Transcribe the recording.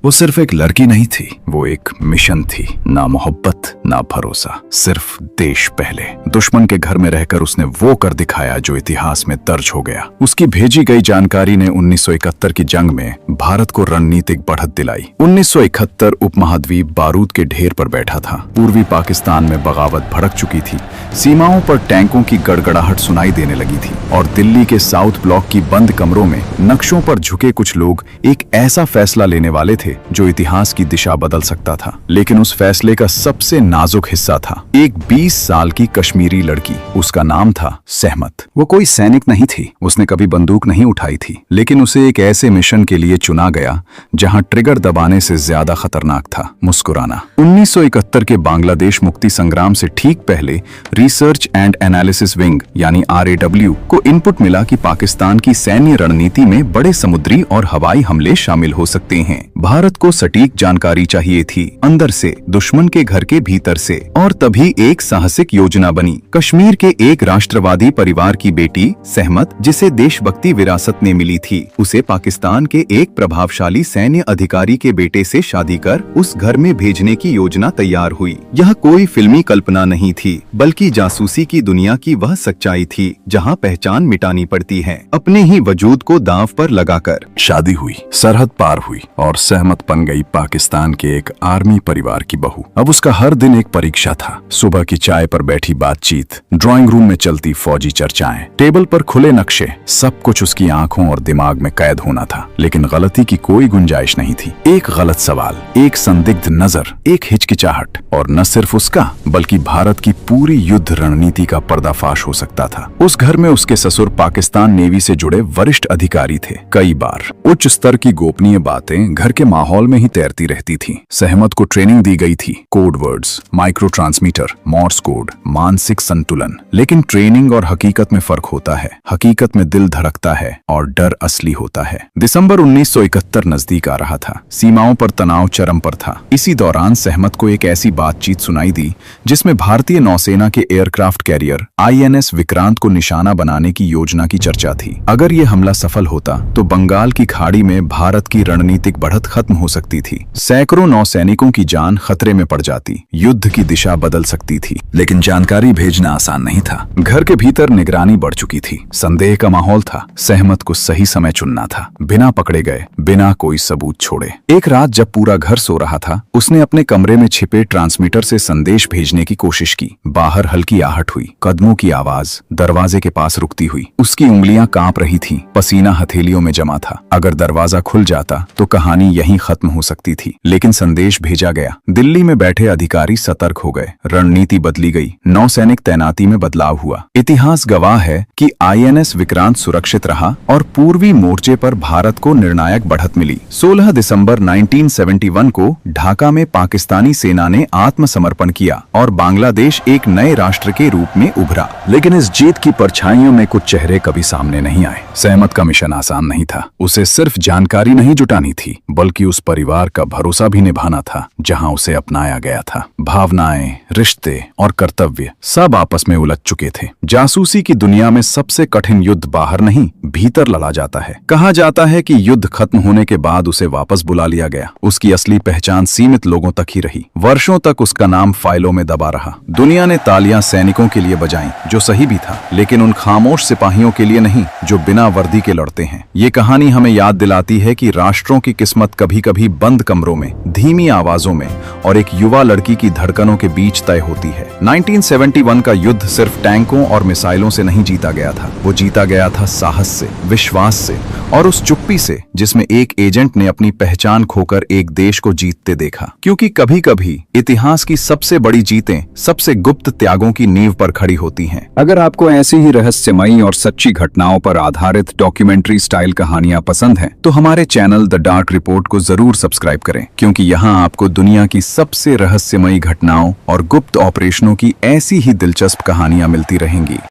वो सिर्फ एक लड़की नहीं थी, वो एक मिशन थी। ना मोहब्बत ना भरोसा, सिर्फ देश पहले। दुश्मन के घर में रहकर उसने वो कर दिखाया जो इतिहास में दर्ज हो गया। उसकी भेजी गई जानकारी ने 1971 की जंग में भारत को रणनीतिक बढ़त दिलाई। 1971 उपमहाद्वीप बारूद के ढेर पर बैठा था। पूर्वी पाकिस्तान में बगावत भड़क चुकी थी। सीमाओं पर टैंकों की गड़गड़ाहट सुनाई देने लगी थी और दिल्ली के साउथ ब्लॉक की बंद कमरों में नक्शों पर झुके कुछ लोग एक ऐसा फैसला लेने वाले थे जो इतिहास की दिशा बदल सकता था। लेकिन उस फैसले का सबसे नाजुक हिस्सा था एक 20 साल की कश्मीरी लड़की। उसका नाम था सहमत। वो कोई सैनिक नहीं थी, उसने कभी बंदूक नहीं उठाई थी, लेकिन उसे एक ऐसे मिशन के लिए चुना गया जहां ट्रिगर दबाने से ज्यादा खतरनाक था मुस्कुराना। 1971 के बांग्लादेश मुक्ति संग्राम से ठीक पहले रिसर्च एंड एनालिसिस विंग यानी RAW को इनपुट मिला कि पाकिस्तान की सैन्य रणनीति में बड़े समुद्री और हवाई हमले शामिल हो सकते हैं। भारत को सटीक जानकारी चाहिए थी, अंदर से, दुश्मन के घर के भीतर से। और तभी एक साहसिक योजना बनी। कश्मीर के एक राष्ट्रवादी परिवार की बेटी सहमत, जिसे देशभक्ति विरासत ने मिली थी, उसे पाकिस्तान के एक प्रभावशाली सैन्य अधिकारी के बेटे से शादी कर उस घर में भेजने की योजना तैयार हुई। यह कोई फिल्मी कल्पना नहीं थी, बल्कि जासूसी की दुनिया की वह सच्चाई थी जहां पहचान मिटानी पड़ती है अपने ही वजूद को दांव पर लगाकर। शादी हुई, सरहद पार हुई और सहमत बन गई पाकिस्तान के एक आर्मी परिवार की बहू। अब उसका हर दिन एक परीक्षा था। सुबह की चाय पर बैठी बातचीत, ड्राइंग रूम में चलती फौजी चर्चाएं, टेबल पर खुले नक्शे, सब कुछ उसकी आंखों और दिमाग में कैद होना था। लेकिन गलती की कोई गुंजाइश नहीं थी। एक गलत सवाल, एक संदिग्ध नजर, एक हिचकिचाहट, और न सिर्फ उसका बल्कि भारत की पूरी युद्ध रणनीति का पर्दाफाश हो सकता था। उस घर में उसके ससुर पाकिस्तान नेवी से जुड़े वरिष्ठ अधिकारी थे। कई बार उच्च स्तर की गोपनीय बातें घर के माहौल में ही तैरती रहती थी। सहमत को ट्रेनिंग दी गई थी, code words, micro transmitter, Moore's code, मानसिक संतुलन। लेकिन ट्रेनिंग और हकीकत में फर्क होता है। हकीकत में दिल धड़कता है और डर असली होता है। दिसंबर 1971 नजदीक आ रहा था। सीमाओं पर तनाव चरम पर था। इसी दौरान सहमत को एक ऐसी बातचीत सुनाई दी जिसमें भारतीय नौसेना के एयरक्राफ्ट कैरियर INS विक्रांत को निशाना बनाने की योजना की चर्चा थी। अगर ये हमला सफल होता तो बंगाल की खाड़ी में भारत की रणनीतिक बढ़त खत्म हो सकती थी। सैकड़ों नौसैनिकों की जान खतरे में पड़ जाती, युद्ध की दिशा बदल सकती थी। लेकिन जानकारी भेजना आसान नहीं था। घर के भीतर निगरानी बढ़ चुकी थी, संदेह का माहौल था। सहमत को सही समय चुनना था, बिना पकड़े गए, बिना कोई सबूत छोड़े। एक रात जब पूरा घर सो रहा था, उसने अपने कमरे में छिपे ट्रांसमीटर से संदेश भेजने की कोशिश की। बाहर हल्की आहट हुई, कदमों की आवाज दरवाजे के पास रुकती हुई। उसकी उंगलियां कांप रही थीं, पसीना हथेलियों में जमा था। अगर दरवाजा खुल जाता तो कहानी यहीं खत्म हो सकती थी। लेकिन संदेश भेजा गया। दिल्ली में बैठे अधिकारी सतर्क हो गए। रणनीति बदली गई। नौसैनिक तैनाती में बदलाव हुआ। इतिहास गवाह है कि INS विक्रांत सुरक्षित रहा और पूर्वी मोर्चे पर भारत को निर्णायक बढ़त मिली। 16 दिसंबर 1971 को ढाका में पाकिस्तानी सेना ने आत्मसमर्पण किया और बांग्लादेश एक नए राष्ट्र के रूप में उभरा। लेकिन इस जीत की परछाइयों में कुछ चेहरे कभी सामने नहीं आए। सहमत का मिशन आसान नहीं था। उसे सिर्फ जानकारी नहीं जुटानी थी, बल्कि उस परिवार का भरोसा भी निभाना था जहां उसे अपनाया गया था। भावनाएं, रिश्ते और कर्तव्य सब आपस में उलझ चुके थे। जासूसी की दुनिया में सबसे कठिन युद्ध बाहर नहीं, भीतर लड़ा जाता है। कहा जाता है कि युद्ध खत्म होने के बाद उसे वापस बुला लिया गया। उसकी असली पहचान सीमित लोगों तक ही रही। वर्षों तक उसका नाम फाइलों में दबा रहा। दुनिया ने तालियां सैनिकों के लिए बजाईं, जो सही भी था, लेकिन उन खामोश सिपाहियों के लिए नहीं जो बिना वर्दी के लड़ते हैं। ये कहानी हमें याद दिलाती है कि राष्ट्रों की किस्मत कभी कभी बंद कमरों में, धीमी आवाजों में और एक युवा लड़की की धड़कनों के बीच तय होती है। 1971 का युद्ध सिर्फ टैंकों और मिसाइलों से नहीं जीता गया था। वो जीता गया था साहस से, विश्वास से और उस चुप्पी से जिसमें एक एजेंट ने अपनी पहचान खोकर एक देश को जीतते देखा। क्योंकि कभी कभी इतिहास की सबसे बड़ी जीतें सबसे गुप्त त्यागों की नींव पर खड़ी होती हैं। अगर आपको ऐसी ही रहस्यमयी और सच्ची घटनाओं पर आधारित डॉक्यूमेंट्री स्टाइल कहानियां पसंद हैं, तो हमारे चैनल द डार्क रिपोर्ट को जरूर सब्सक्राइब करें, क्योंकि यहाँ आपको दुनिया की सबसे रहस्यमयी घटनाओं और गुप्त ऑपरेशनों की ऐसी ही दिलचस्प कहानियां मिलती रहेंगी।